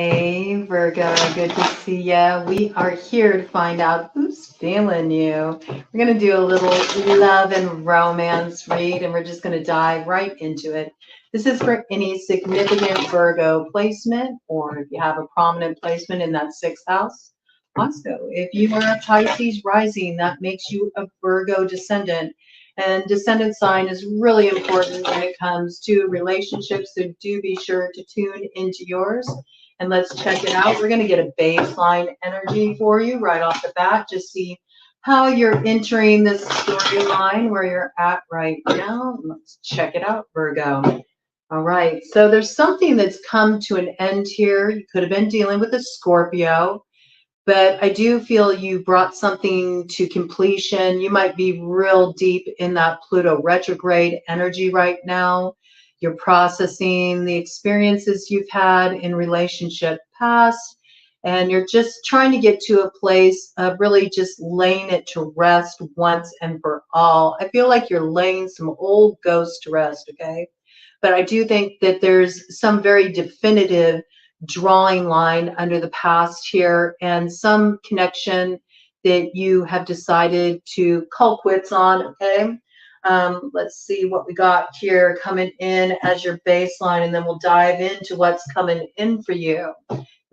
Hey Virgo, good to see ya. We are here to find out who's feeling you. We're going to do a little love and romance read, and we're just going to dive right into it. This is for any significant Virgo placement, or if you have a prominent placement in that sixth house. Also, if you are a Pisces rising, that makes you a Virgo descendant. And descendant sign is really important when it comes to relationships, so do be sure to tune into yours. And let's check it out. We're going to get a baseline energy for you right off the bat. Just see how you're entering this storyline, where you're at right now. Let's check it out, Virgo. All right. So there's something that's come to an end here. You could have been dealing with a Scorpio, but I do feel you brought something to completion. You might be real deep in that Pluto retrograde energy right now. You're processing the experiences you've had in relationship past, and you're just trying to get to a place of really just laying it to rest once and for all. I feel like you're laying some old ghosts to rest, okay? But I do think that there's some very definitive drawing line under the past here, and some connection that you have decided to call quits on, okay? Let's see what we got here coming in as your baseline, and then we'll dive into what's coming in for you.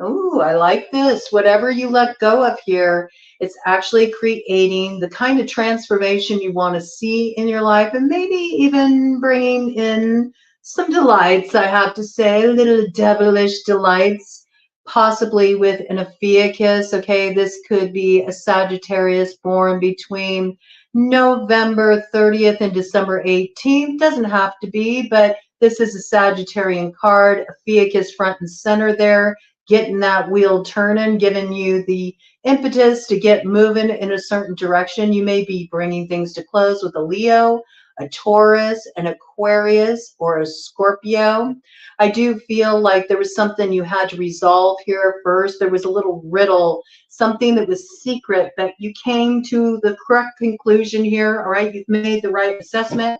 Ooh, I like this. Whatever you let go of here, it's actually creating the kind of transformation you want to see in your life, and maybe even bringing in some delights, I have to say, little devilish delights, possibly with an Ophiuchus. Okay, this could be a Sagittarius born between November 30th and December 18th. Doesn't have to be, but this is a Sagittarian card. Ophiuchus front and center there, getting that wheel turning, giving you the impetus to get moving in a certain direction. You may be bringing things to close with a Leo, a Taurus, an Aquarius, or a Scorpio. I do feel like there was something you had to resolve here first. There was a little riddle, something that was secret, but you came to the correct conclusion here. All right, you've made the right assessment,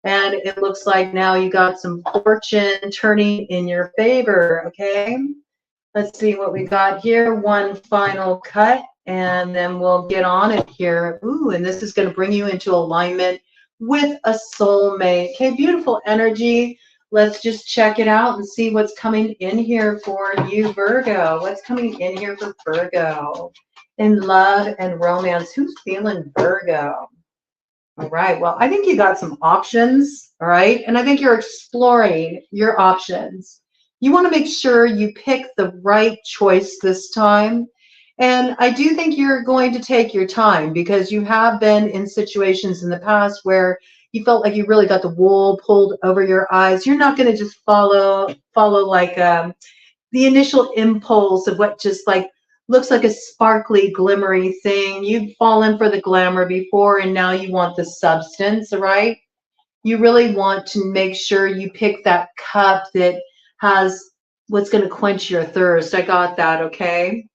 and it looks like now you got some fortune turning in your favor. Okay, let's see what we got here. One final cut, and then we'll get on it here. Ooh, and this is going to bring you into alignment with a soulmate. Okay, beautiful energy. Let's just check it out and see what's coming in here for you, Virgo. What's coming in here for Virgo in love and romance? Who's feeling Virgo? All right, well, I think you got some options, all right? And I think you're exploring your options. You want to make sure you pick the right choice this time. And I do think you're going to take your time, because you have been in situations in the past where you felt like you really got the wool pulled over your eyes. You're not going to just follow like the initial impulse of what just like looks like a sparkly, glimmery thing. You've fallen for the glamour before, and now you want the substance, right? You really want to make sure you pick that cup that has what's going to quench your thirst. I got that, okay?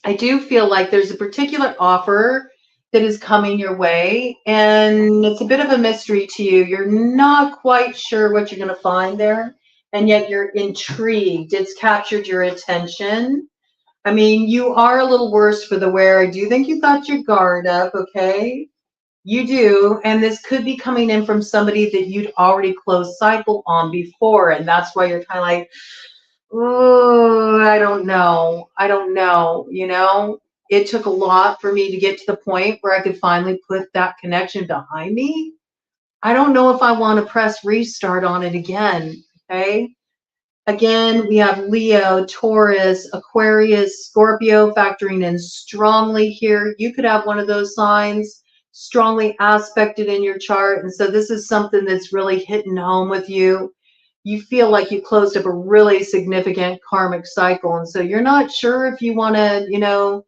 I do feel like there's a particular offer that is coming your way, and it's a bit of a mystery to you. You're not quite sure what you're going to find there, and yet you're intrigued. It's captured your attention. I mean, you are a little worse for the wear. I do think you got your guard up, okay? You do, and this could be coming in from somebody that you'd already closed cycle on before, and that's why you're kind of like, oh, I don't know. I don't know. You know, it took a lot for me to get to the point where I could finally put that connection behind me. I don't know if I want to press restart on it again. Okay. Again, we have Leo, Taurus, Aquarius, Scorpio factoring in strongly here. You could have one of those signs strongly aspected in your chart. And so this is something that's really hitting home with you. You feel like you closed up a really significant karmic cycle. And so you're not sure if you want to, you know,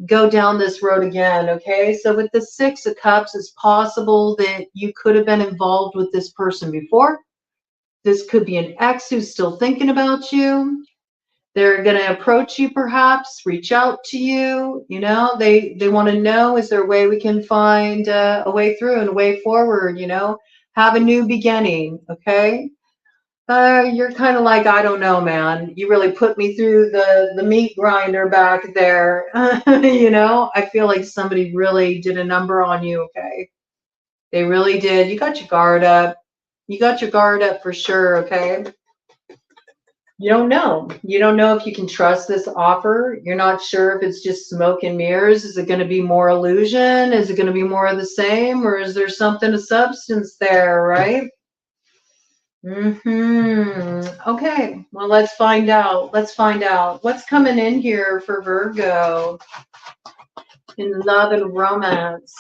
go down this road again. Okay. So with the Six of Cups, it's possible that you could have been involved with this person before. This could be an ex who's still thinking about you. They're going to approach you, perhaps reach out to you. You know, they want to know, is there a way we can find a way through and a way forward, you know, have a new beginning. Okay. You're kind of like, I don't know, man. You really put me through the meat grinder back there. You know, I feel like somebody really did a number on you, okay? They really did. You got your guard up. You got your guard up for sure, okay? You don't know. You don't know if you can trust this offer. You're not sure if it's just smoke and mirrors. Is it going to be more illusion? Is it going to be more of the same? Or is there something of substance there, right? Okay, well, let's find out. Let's find out what's coming in here for Virgo in love and romance.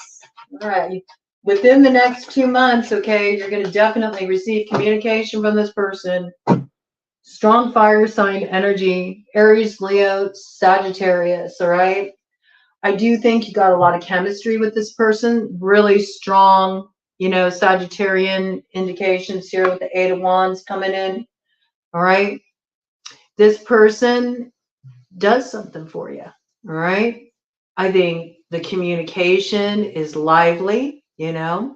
All right, within the next 2 months, okay, you're going to definitely receive communication from this person. Strong fire sign energy, Aries, Leo, Sagittarius, all right? I do think you got a lot of chemistry with this person, really strong, you know, Sagittarian indications here with the Eight of Wands coming in, all right? This person does something for you, all right? I think the communication is lively, you know?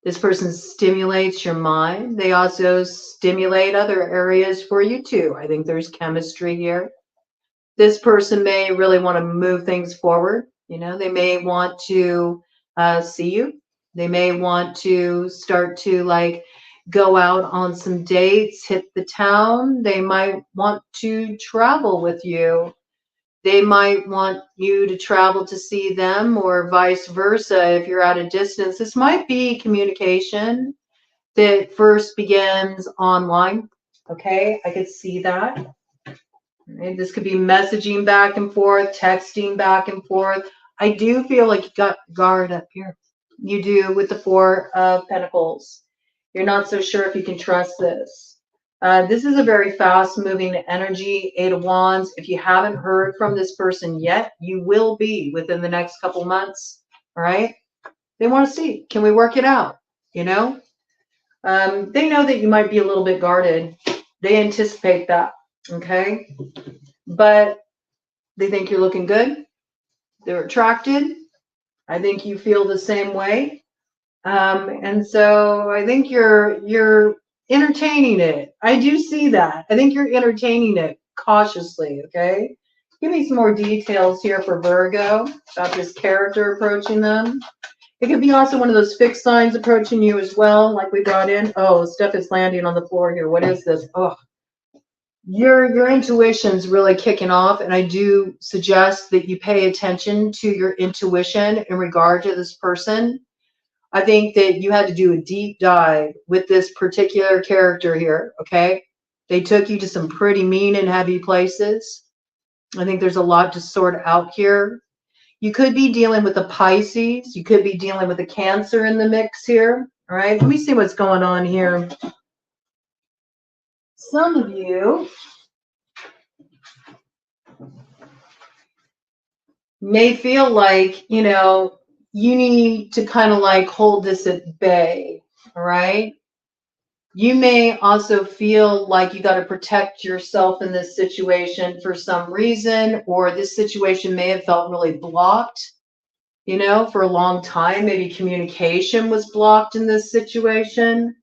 This person stimulates your mind. They also stimulate other areas for you too. I think there's chemistry here. This person may really want to move things forward. You know, they may want to see you. They may want to start to like go out on some dates, hit the town. They might want to travel with you. They might want you to travel to see them or vice versa if you're at a distance. This might be communication that first begins online. Okay, I could see that. Right? This could be messaging back and forth, texting back and forth. I do feel like you got guard up here. You do with the Four of Pentacles. You're not so sure if you can trust this. This is a very fast moving energy, Eight of Wands. If you haven't heard from this person yet, you will be within the next couple months. All right. They want to see, can we work it out? You know, they know that you might be a little bit guarded. They anticipate that. Okay. But they think you're looking good. They're attracted. I think you feel the same way. And so I think you're entertaining it. I do see that. I think you're entertaining it cautiously, okay? Give me some more details here for Virgo about this character approaching them. It could be also one of those fixed signs approaching you as well, like we brought in. Oh, stuff is landing on the floor here. What is this? Oh, your intuition's really kicking off, and I do suggest that you pay attention to your intuition in regard to this person. I think that you had to do a deep dive with this particular character here, okay? They took you to some pretty mean and heavy places. I think there's a lot to sort out here. You could be dealing with a Pisces. You could be dealing with a Cancer in the mix here, all right? Let me see what's going on here. Some of you may feel like, you know, you need to kind of like hold this at bay, all right? You may also feel like you got to protect yourself in this situation for some reason, or this situation may have felt really blocked, you know, for a long time. Maybe communication was blocked in this situation.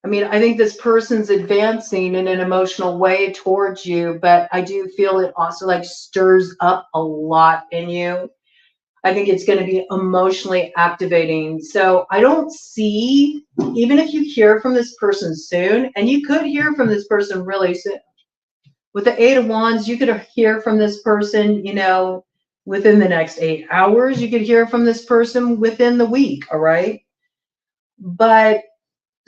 I mean, I think this person's advancing in an emotional way towards you, but I do feel it also like stirs up a lot in you. I think it's going to be emotionally activating. So I don't see, even if you hear from this person soon, and you could hear from this person really soon. With the Eight of Wands, you could hear from this person, you know, within the next 8 hours. You could hear from this person within the week, all right? But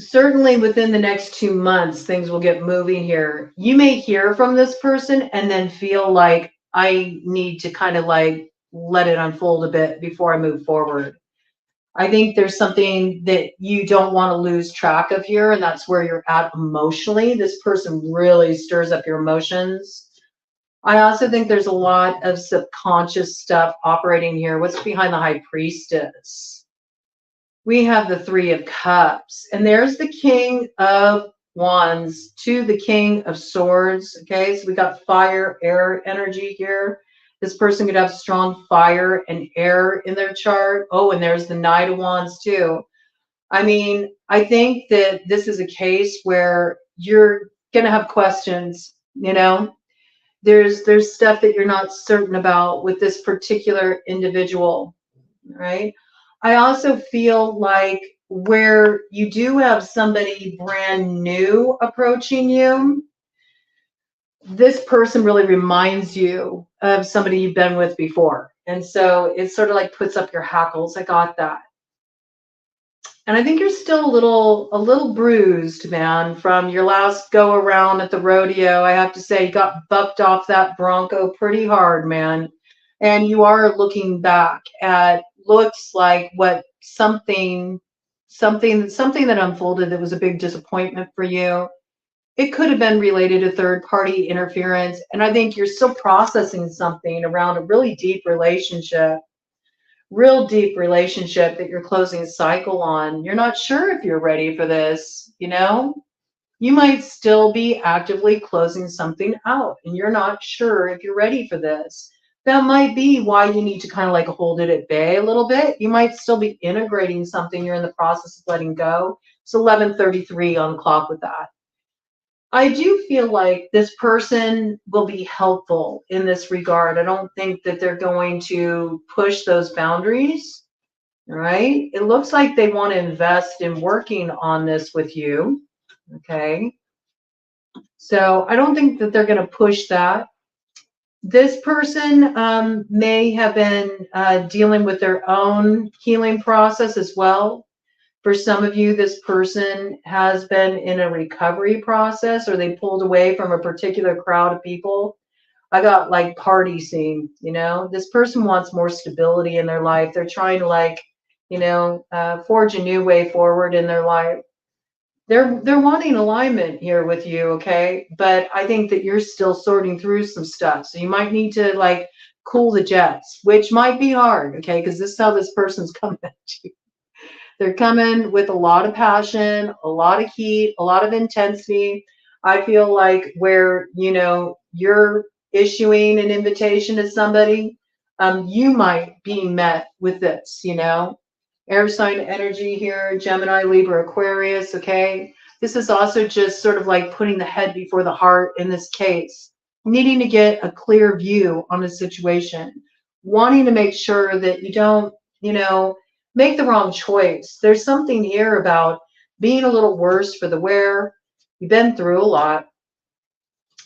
certainly within the next 2 months, things will get moving here. You may hear from this person and then feel like, I need to kind of like let it unfold a bit before I move forward. I think there's something that you don't want to lose track of here, and that's where you're at emotionally. This person really stirs up your emotions. I also think there's a lot of subconscious stuff operating here. What's behind the High Priestess? We have the Three of Cups, and there's the King of Wands to the King of Swords. Okay, so we got fire, air energy here. This person could have strong fire and air in their chart. Oh, and there's the Knight of Wands too. I mean, I think that this is a case where you're gonna have questions, you know. There's stuff that you're not certain about with this particular individual, right? I also feel like where you do have somebody brand new approaching you, this person really reminds you of somebody you've been with before. And so it sort of like puts up your hackles. I got that. And I think you're still a little bruised, man, from your last go around at the rodeo. I have to say, you got bucked off that Bronco pretty hard, man. And you are looking back at looks like what something that unfolded that was a big disappointment for you. It could have been related to third party interference. And I think you're still processing something around a real deep relationship that you're closing a cycle on. You're not sure if you're ready for this, you know? You might still be actively closing something out and you're not sure if you're ready for this. That might be why you need to kind of like hold it at bay a little bit. You might still be integrating something you're in the process of letting go. It's 11:33 on the clock with that. I do feel like this person will be helpful in this regard. I don't think that they're going to push those boundaries, right? It looks like they want to invest in working on this with you, okay? So I don't think that they're going to push that. This person may have been dealing with their own healing process as well. For some of you, this person has been in a recovery process or they pulled away from a particular crowd of people. I got like party scene, you know, this person wants more stability in their life. They're trying to like, forge a new way forward in their life. They're wanting alignment here with you, okay? But I think that you're still sorting through some stuff. So you might need to like cool the jets, which might be hard, okay? Because this is how this person's coming at you. They're coming with a lot of passion, a lot of heat, a lot of intensity. I feel like where, you're issuing an invitation to somebody, you might be met with this, air sign energy here, Gemini, Libra, Aquarius, okay? This is also just sort of like putting the head before the heart in this case, needing to get a clear view on a situation, wanting to make sure that you don't, make the wrong choice. There's something here about being a little worse for the wear. You've been through a lot.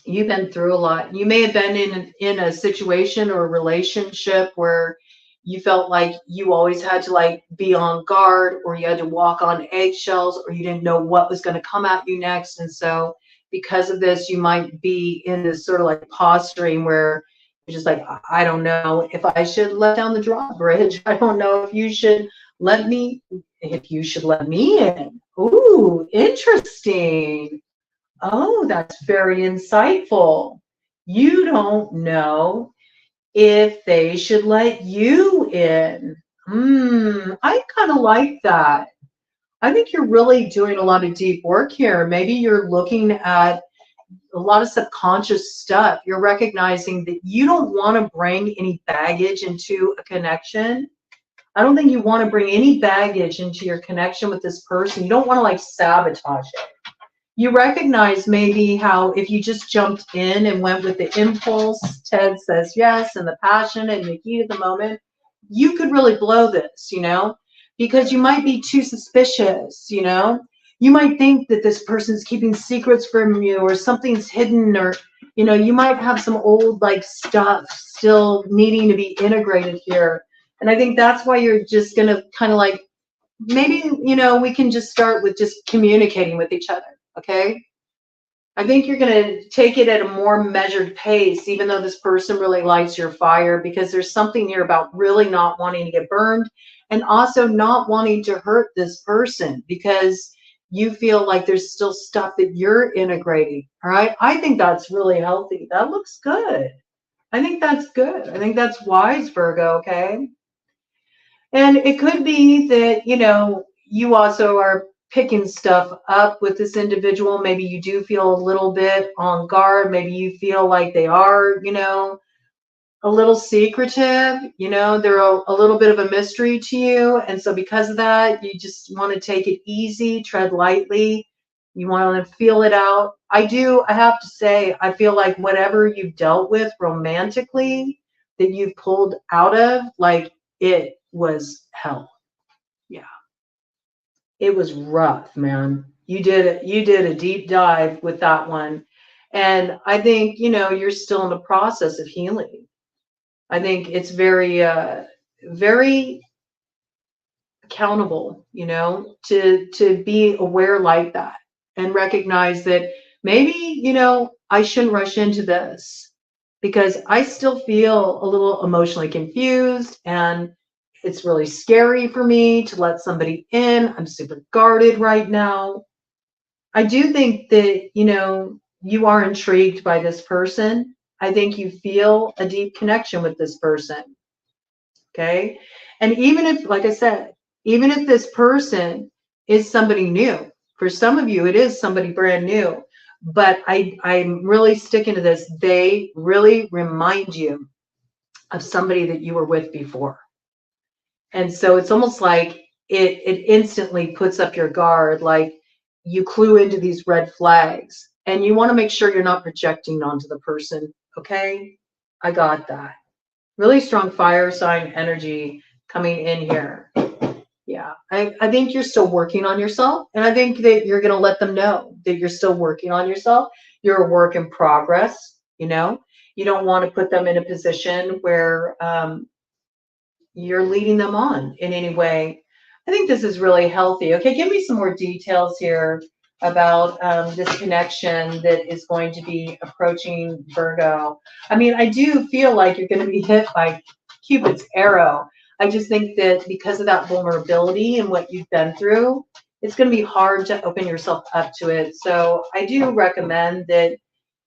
You've been through a lot. You may have been in a situation or a relationship where you felt like you always had to like be on guard, or you had to walk on eggshells, or you didn't know what was going to come at you next. And so because of this, you might be in this sort of like posturing where you're just like, I don't know if I should let down the drawbridge. I don't know if you should let me in. Ooh, interesting. Oh, that's very insightful. You don't know if they should let you in. I kind of like that. I think you're really doing a lot of deep work here. Maybe you're looking at a lot of subconscious stuff. You're recognizing that you don't want to bring any baggage into a connection. I don't think you want to bring any baggage into your connection with this person. You don't want to like sabotage it. You recognize maybe how if you just jumped in and went with the impulse, Ted says yes, and the passion and the heat of the moment, you could really blow this, because you might be too suspicious, You might think that this person's keeping secrets from you or something's hidden, or, you might have some old like stuff still needing to be integrated here. And I think that's why you're just going to kind of like, maybe, we can just start with just communicating with each other. Okay. I think you're going to take it at a more measured pace, even though this person really lights your fire, because there's something here about really not wanting to get burned and also not wanting to hurt this person because you feel like there's still stuff that you're integrating. All right. I think that's really healthy. That looks good. I think that's good. I think that's wise, Virgo. Okay. And it could be that, you also are picking stuff up with this individual. Maybe you do feel a little bit on guard. Maybe you feel like they are, a little secretive, they're a little bit of a mystery to you. And so because of that, you just want to take it easy, tread lightly. You want to feel it out. I have to say, I feel like whatever you've dealt with romantically that you've pulled out of, like, it was hell. Yeah. It was rough, man. You did a deep dive with that one. And I think, you're still in the process of healing. I think it's very, very accountable, to be aware like that and recognize that maybe, I shouldn't rush into this because I still feel a little emotionally confused and it's really scary for me to let somebody in. I'm super guarded right now. I do think that, you are intrigued by this person. I think you feel a deep connection with this person. Okay. And even if, like I said, even if this person is somebody new, for some of you, it is somebody brand new, but I'm really sticking to this. They really remind you of somebody that you were with before. And so it's almost like it instantly puts up your guard, like you clue into these red flags and you want to make sure you're not projecting onto the person. Okay. I got that. Really strong fire sign energy coming in here. Yeah, I think you're still working on yourself. And I think that you're going to let them know that you're still working on yourself. You're a work in progress. You don't want to put them in a position where you're leading them on in any way. I think this is really healthy. Okay, give me some more details here about this connection that is going to be approaching Virgo. I mean, I do feel like you're going to be hit by Cupid's arrow. I just think that because of that vulnerability and what you've been through, it's going to be hard to open yourself up to it. So I do recommend that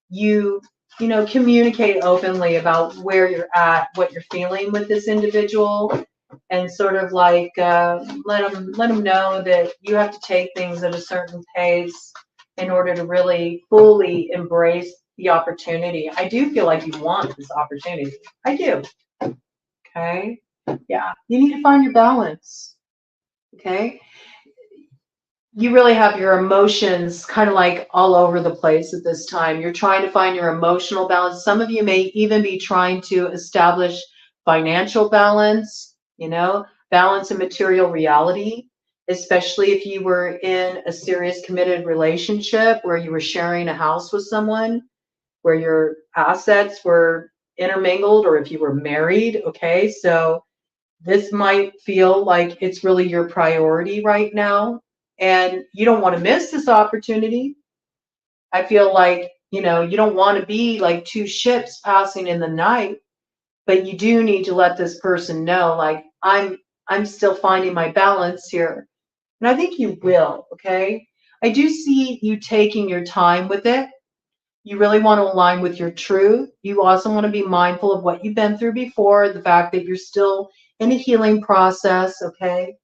you communicate openly about where you're at, what you're feeling with this individual, and sort of like let them know that you have to take things at a certain pace in order to really fully embrace the opportunity. I do feel like you want this opportunity. I do. Okay. Yeah. You need to find your balance. Okay. You really have your emotions kind of like all over the place at this time. You're trying to find your emotional balance. Some of you may even be trying to establish financial balance, balance in material reality, especially if you were in a serious committed relationship where you were sharing a house with someone, where your assets were intermingled, or if you were married. Okay, so this might feel like it's really your priority right now, and you don't want to miss this opportunity. I feel like, you don't want to be like two ships passing in the night, but you do need to let this person know, like, I'm still finding my balance here. And I think you will, okay? I do see you taking your time with it. You really want to align with your truth. You also want to be mindful of what you've been through before, the fact that you're still in a healing process, okay?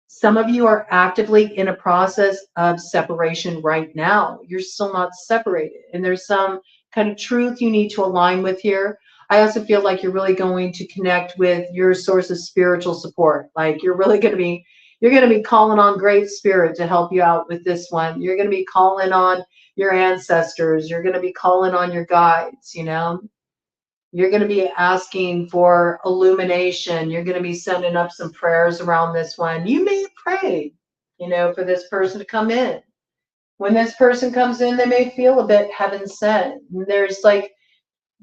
Some of you are actively in a process of separation right now. You're still not separated, and there's some kind of truth you need to align with here. I also feel like you're really going to connect with your source of spiritual support. Like you're going to be calling on great spirit to help you out with this one. You're going to be calling on your ancestors. You're going to be calling on your guides, You're going to be asking for illumination. You're going to be sending up some prayers around this one. You may pray, for this person to come in. When this person comes in, they may feel a bit heaven sent. There's like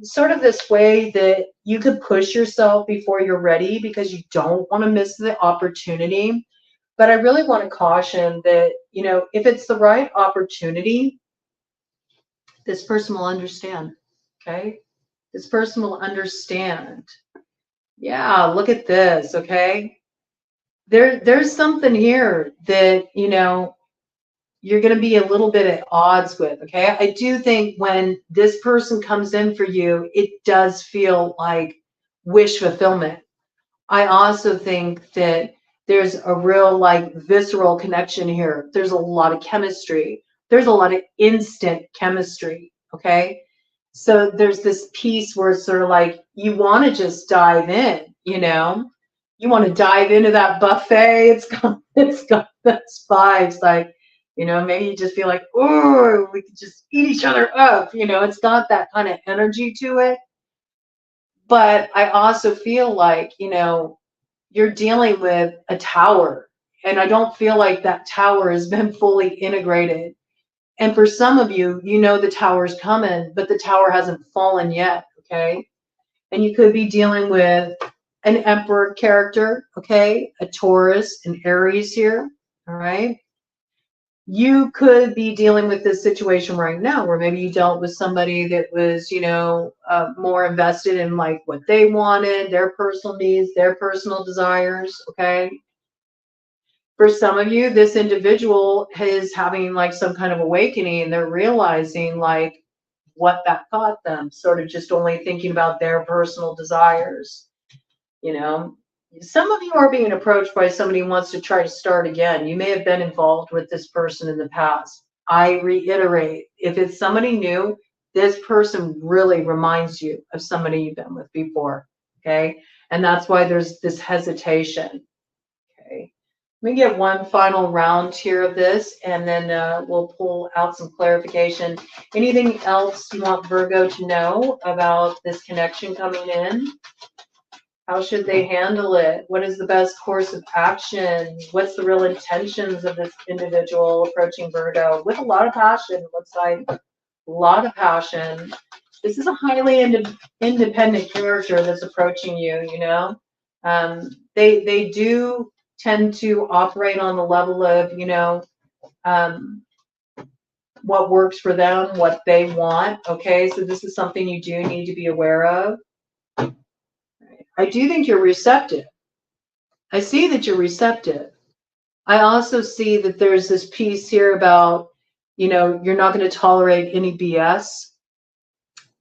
sort of this way that you could push yourself before you're ready because you don't want to miss the opportunity. But I really want to caution that, if it's the right opportunity, this person will understand. Okay? This person will understand. Yeah, look at this, okay? There's something here that, you're going to be a little bit at odds with, okay? I do think when this person comes in for you, it does feel like wish fulfillment. I also think that there's a real like visceral connection here. There's a lot of chemistry. There's a lot of instant chemistry, okay? So there's this piece where it's sort of like you want to just dive in, You want to dive into that buffet. It's got those vibes like, You know, maybe you just feel like, oh, we could just eat each other up. You know, it's got that kind of energy to it. But I also feel like, you know, you're dealing with a tower. And I don't feel like that tower has been fully integrated. And for some of you, you know the tower's coming, but the tower hasn't fallen yet, okay? And you could be dealing with an Emperor character, okay? A Taurus, an Aries here, all right? You could be dealing with this situation right now where maybe you dealt with somebody that was, you know, more invested in like what they wanted, their personal needs, their personal desires, okay? For some of you, this individual is having like some kind of awakening and they're realizing like what that got them, sort of just only thinking about their personal desires. You know, some of you are being approached by somebody who wants to try to start again. You may have been involved with this person in the past. I reiterate, if it's somebody new, this person really reminds you of somebody you've been with before. Okay. And that's why there's this hesitation. Okay. Let me get one final round here of this, and then we'll pull out some clarification. Anything else you want Virgo to know about this connection coming in? How should they handle it? What is the best course of action? What's the real intentions of this individual approaching Virgo? With a lot of passion, looks like a lot of passion. This is a highly independent character that's approaching you, you know. They do tend to operate on the level of, you know, what works for them, what they want. Okay, so this is something you do need to be aware of. I do think you're receptive. I see that you're receptive. I also see that there's this piece here about, you know, you're not going to tolerate any BS.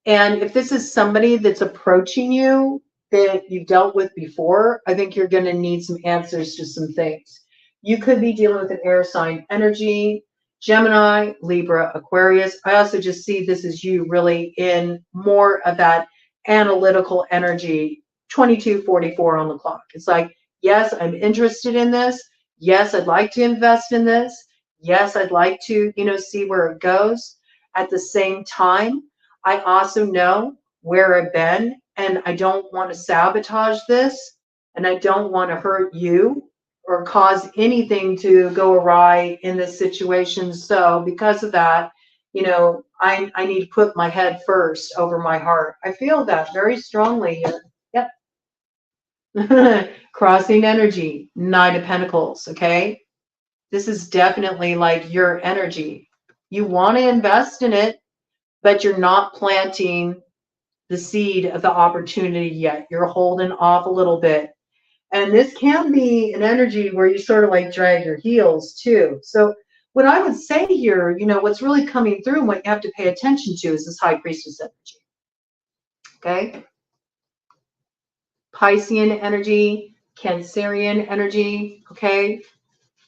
And if this is somebody that's approaching you that you've dealt with before, I think you're going to need some answers to some things. You could be dealing with an air sign energy, Gemini, Libra, Aquarius. I also just see this as you really in more of that analytical energy, 2244 on the clock. It's like, yes, I'm interested in this. Yes, I'd like to invest in this. Yes, I'd like to, you know, see where it goes. At the same time, I also know where I've been, and I don't want to sabotage this, and I don't want to hurt you or cause anything to go awry in this situation. So because of that, you know, I need to put my head first over my heart. I feel that very strongly here. Yep. Crossing energy, Knight of Pentacles, okay? This is definitely like your energy. You want to invest in it, but you're not planting the seed of the opportunity yet. You're holding off a little bit. And this can be an energy where you sort of like drag your heels too. So what I would say here, you know, what's really coming through and what you have to pay attention to is this High Priestess energy. Okay? Piscean energy, Cancerian energy, okay?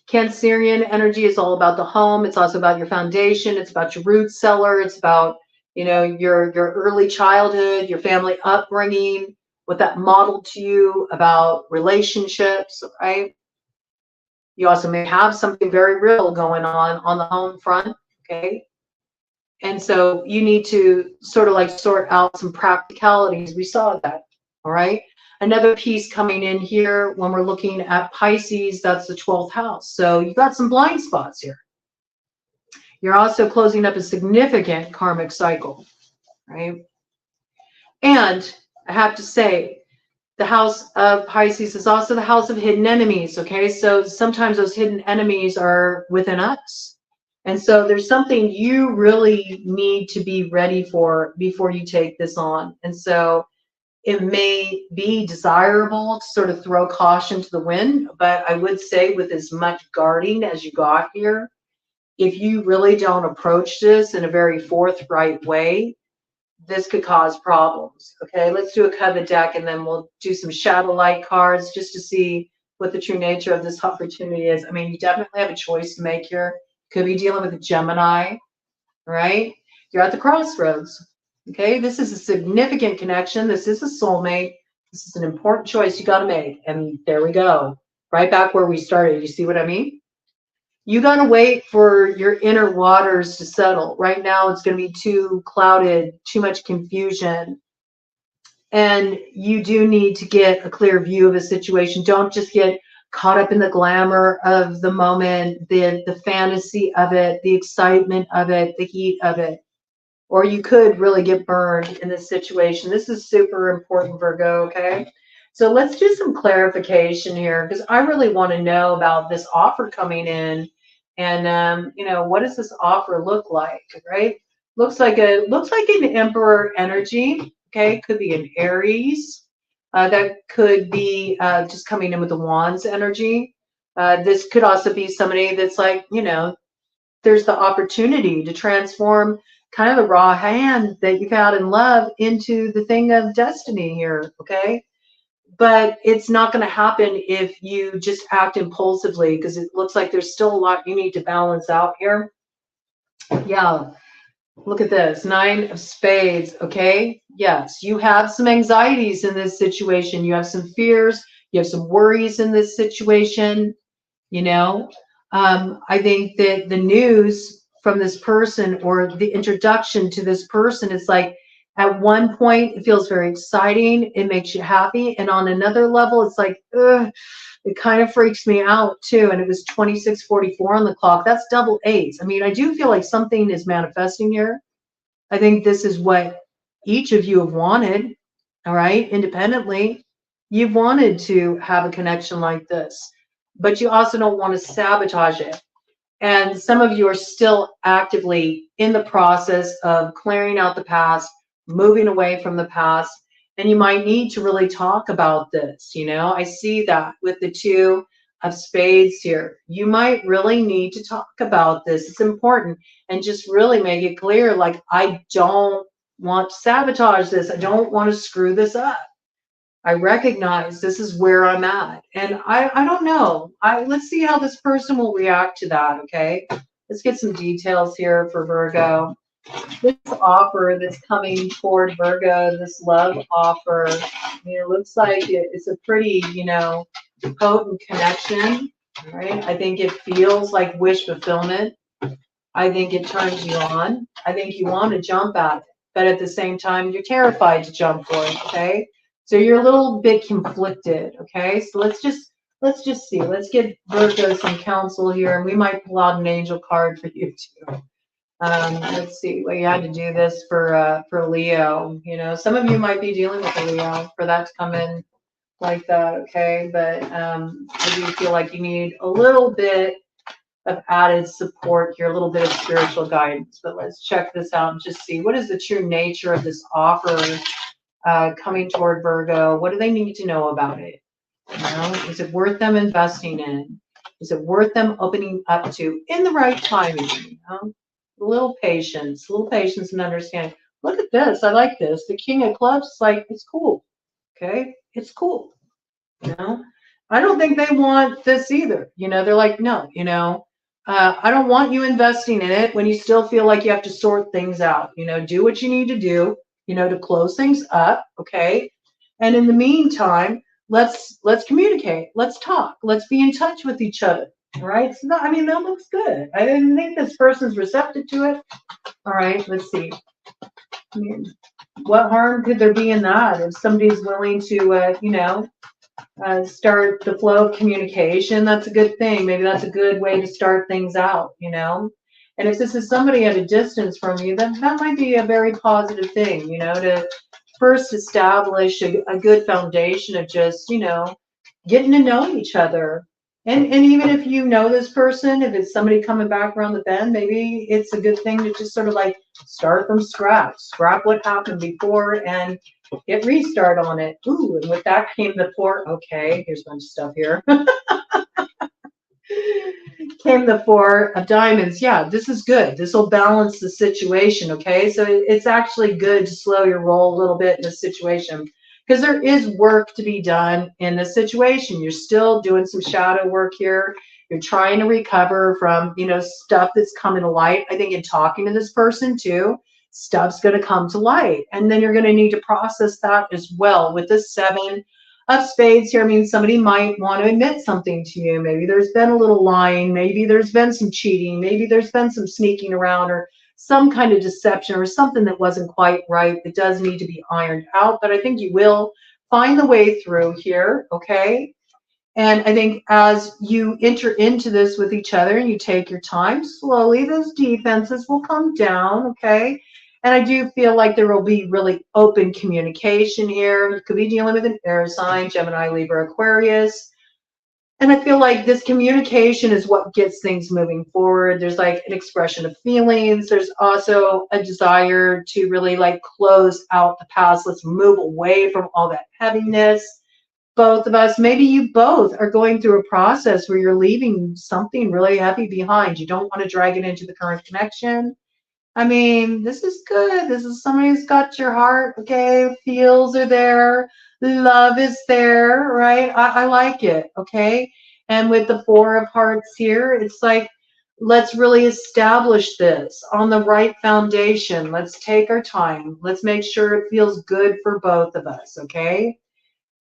Cancerian energy is all about the home. It's also about your foundation. It's about your root cellar. It's about, you know, your early childhood, your family upbringing, what that modeled to you about relationships, right? You also may have something very real going on the home front, okay? And so you need to sort of like sort out some practicalities. We saw that, all right? Another piece coming in here when we're looking at Pisces, that's the 12th house. So you've got some blind spots here. You're also closing up a significant karmic cycle, right? And I have to say, the house of Pisces is also the house of hidden enemies, okay? So sometimes those hidden enemies are within us. And so there's something you really need to be ready for before you take this on. And so it may be desirable to sort of throw caution to the wind, but I would say with as much guarding as you got here, if you really don't approach this in a very forthright way, this could cause problems. Okay, let's do a Coven deck and then we'll do some shadow light cards just to see what the true nature of this opportunity is. I mean, you definitely have a choice to make here. Could be dealing with a Gemini, right? You're at the crossroads. Okay, this is a significant connection. This is a soulmate. This is an important choice you got to make. And there we go. Right back where we started. You see what I mean? You got to wait for your inner waters to settle. Right now, it's going to be too clouded, too much confusion. And you do need to get a clear view of a situation. Don't just get caught up in the glamour of the moment, the fantasy of it, the excitement of it, the heat of it. Or you could really get burned in this situation. This is super important, Virgo, okay? So let's do some clarification here because I really want to know about this offer coming in, and what does this offer look like, right? Looks like an Emperor energy, okay? Could be an Aries. That could be just coming in with the Wands energy. This could also be somebody that's like, there's the opportunity to transform kind of the raw hand that you've had in love into the thing of destiny here, okay? But it's not going to happen if you just act impulsively, because it looks like there's still a lot you need to balance out here. Yeah, look at this, 9 of spades, okay? Yes, you have some anxieties in this situation. You have some fears. You have some worries in this situation. you know I think that the news from this person or the introduction to this person is like, at one point it feels very exciting, it makes you happy, and on another level it's like, ugh, it kind of freaks me out too. And it was 26:44 on the clock. That's double eights. I mean, I do feel like something is manifesting here. I think this is what each of you have wanted, all right, independently. You've wanted to have a connection like this, but you also don't want to sabotage it. And some of you are still actively in the process of clearing out the past, moving away from the past, and you might need to really talk about this. I see that with the 2 of spades here. You might really need to talk about this. It's important, and just really make it clear, like, I don't want to sabotage this. I don't want to screw this up. I recognize this is where I'm at. And I don't know. Let's see how this person will react to that, okay? Let's get some details here for Virgo. This offer that's coming toward Virgo, this love offer, it looks like it's a pretty, potent connection, right? I think it feels like wish fulfillment. I think it turns you on. I think you want to jump at it, but at the same time, you're terrified to jump for it, okay? So you're a little bit conflicted, okay? So let's just see. Let's give Virgo some counsel here, and we might pull out an angel card for you too. Let's see. Well, you had to do this for Leo. Some of you might be dealing with a Leo for that to come in like that, okay? But I do feel like you need a little bit of added support here, a little bit of spiritual guidance. But let's check this out and just see, what is the true nature of this offer coming toward Virgo? What do they need to know about it? Is it worth them investing in? Is it worth them opening up to in the right timing? A little patience and understanding. Look at this. I like this. The King of Clubs is like, it's cool. Okay, it's cool. I don't think they want this either. They're like, no, I don't want you investing in it when you still feel like you have to sort things out. Do what you need to do, to close things up, okay? And in the meantime, let's communicate, let's talk, let's be in touch with each other, all right? So that looks good. I didn't think this person's receptive to it. All right, let's see. What harm could there be in that if somebody's willing to, start the flow of communication? That's a good thing. Maybe that's a good way to start things out, And if this is somebody at a distance from you, then that might be a very positive thing, to first establish a good foundation of just, getting to know each other. And even if you know this person, if it's somebody coming back around the bend, maybe it's a good thing to just sort of like start from scratch, scrap what happened before and hit restart on it. Ooh, and with that came the 4. Okay, here's a bunch of stuff here. Came the 4 of diamonds. Yeah, this is good. This will balance the situation, okay? So it's actually good to slow your roll a little bit in this situation, because there is work to be done in this situation. You're still doing some shadow work here. You're trying to recover from, stuff that's coming to light. I think in talking to this person too, stuff's going to come to light. And then you're going to need to process that as well with the 7 of spades here means somebody might want to admit something to you. Maybe there's been a little lying. Maybe there's been some cheating. Maybe there's been some sneaking around or some kind of deception or something that wasn't quite right that does need to be ironed out. But I think you will find the way through here, okay? And I think as you enter into this with each other and you take your time, slowly those defenses will come down, okay? And I do feel like there will be really open communication here. You could be dealing with an air sign, Gemini, Libra, Aquarius. And I feel like this communication is what gets things moving forward. There's like an expression of feelings. There's also a desire to really like close out the past. Let's move away from all that heaviness. Both of us, maybe you both are going through a process where you're leaving something really heavy behind. You don't want to drag it into the current connection. I mean, this is good. This is somebody who's got your heart, okay? Feels are there. Love is there, right? I like it, okay? And with the Four of Hearts here, it's like, let's really establish this on the right foundation. Let's take our time. Let's make sure it feels good for both of us, okay?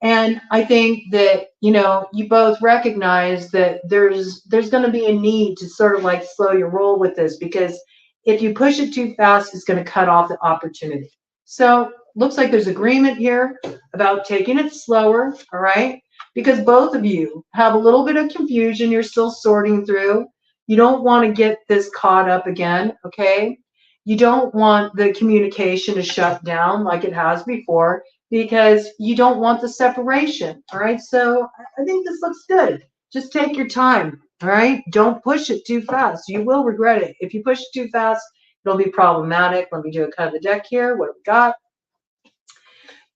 And I think that, you know, you both recognize that there's going to be a need to sort of like slow your roll with this, because if you push it too fast, it's going to cut off the opportunity. So looks like there's agreement here about taking it slower, all right? Because both of you have a little bit of confusion you're still sorting through. You don't want to get this caught up again, okay? You don't want the communication to shut down like it has before, because you don't want the separation, all right? So I think this looks good. Just take your time, all right? Don't push it too fast. You will regret it. If you push it too fast, it'll be problematic. Let me do a cut of the deck here. What do we got?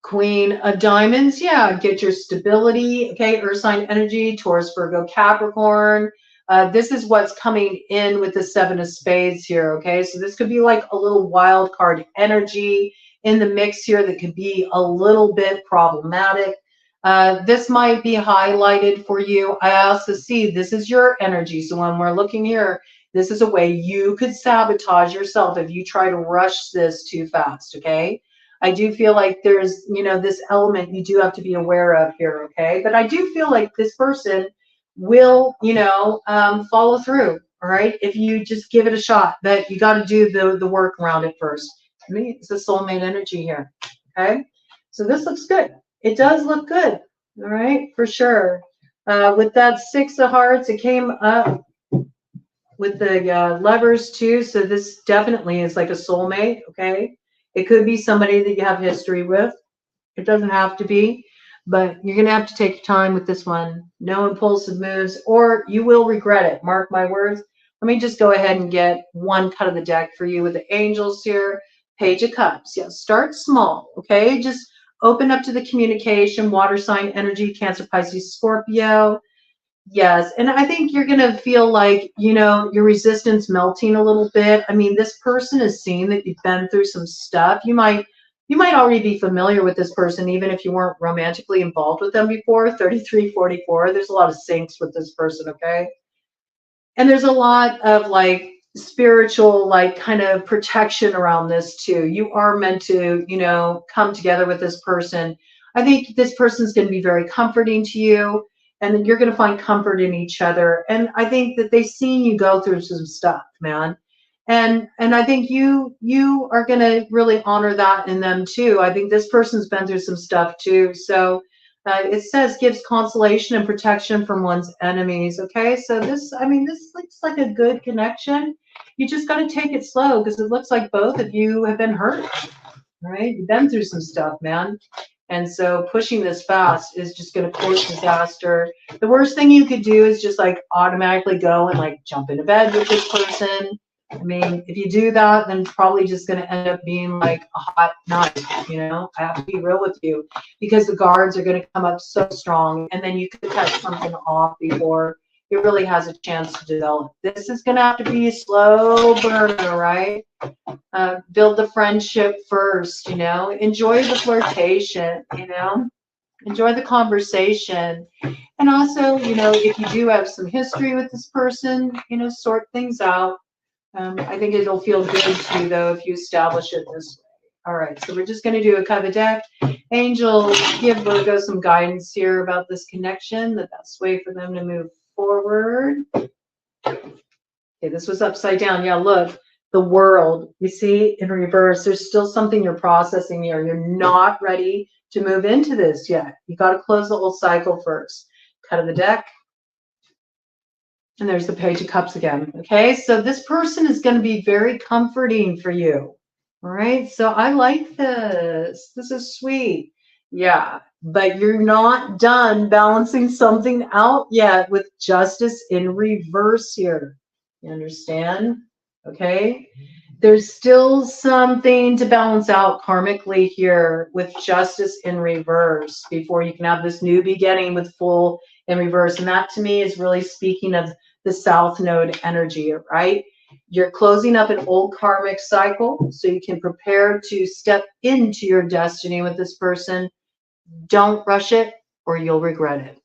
Queen of Diamonds. Yeah, get your stability, okay? Earth sign energy, Taurus, Virgo, Capricorn. This is what's coming in with the Seven of Spades here, okay? So this could be like a little wild card energy in the mix here that could be a little bit problematic. This might be highlighted for you. I also see this is your energy. So when we're looking here, this is a way you could sabotage yourself if you try to rush this too fast, okay? I do feel like there's, you know, this element you do have to be aware of here, okay? But I do feel like this person will, you know, follow through, all right? If you just give it a shot, but you got to do the work around it first. I mean, it's a soulmate energy here, okay? So this looks good. It does look good, all right, for sure. With that Six of Hearts, it came up with the Lovers too, so this definitely is like a soulmate, okay? It could be somebody that you have history with. It doesn't have to be, but you're going to have to take your time with this one. No impulsive moves, or you will regret it. Mark my words. Let me just go ahead and get one cut of the deck for you with the angels here. Page of Cups. Yeah, start small, okay? Just open up to the communication, water sign energy, Cancer, Pisces, Scorpio. Yes, and I think you're going to feel like, you know, your resistance melting a little bit. I mean, this person is seeing that you've been through some stuff. You might already be familiar with this person, even if you weren't romantically involved with them before. 33, 44, there's a lot of syncs with this person, okay? And there's a lot of like spiritual, like kind of protection around this too. You are meant to, you know, come together with this person. I think this person's going to be very comforting to you, and then you're going to find comfort in each other. And I think that they've seen you go through some stuff, man. And I think you are going to really honor that in them too. I think this person's been through some stuff too. So it says gives consolation and protection from one's enemies. Okay, so this, I mean, this looks like a good connection. You just got to take it slow, because it looks like both of you have been hurt. Right? You've been through some stuff, man. And so pushing this fast is just going to cause disaster. The worst thing you could do is just like automatically go and like jump into bed with this person. I mean, if you do that, then it's probably just going to end up being like a hot night, you know? I have to be real with you, because the guards are going to come up so strong, and then you could cut something off before it really has a chance to develop. This is going to have to be a slow burner, right? Build the friendship first, you know? Enjoy the flirtation, you know? Enjoy the conversation. And also, you know, if you do have some history with this person, you know, sort things out. I think it'll feel good to you, though, if you establish it this way. All right, so we're just going to do a cut of the deck. Angel, give Virgo some guidance here about this connection, the best way for them to move forward. Okay, this was upside down. Yeah, look, the world, you see, in reverse. There's still something you're processing here. You're not ready to move into this yet. You got to close the old cycle first. Cut of the deck. And there's the Page of Cups again. Okay, so this person is going to be very comforting for you. All right, so I like this. This is sweet. Yeah, but you're not done balancing something out yet with justice in reverse here. You understand? Okay. There's still something to balance out karmically here with justice in reverse before you can have this new beginning with full in reverse. And that to me is really speaking of the South Node energy, right? You're closing up an old karmic cycle so you can prepare to step into your destiny with this person. Don't rush it or you'll regret it.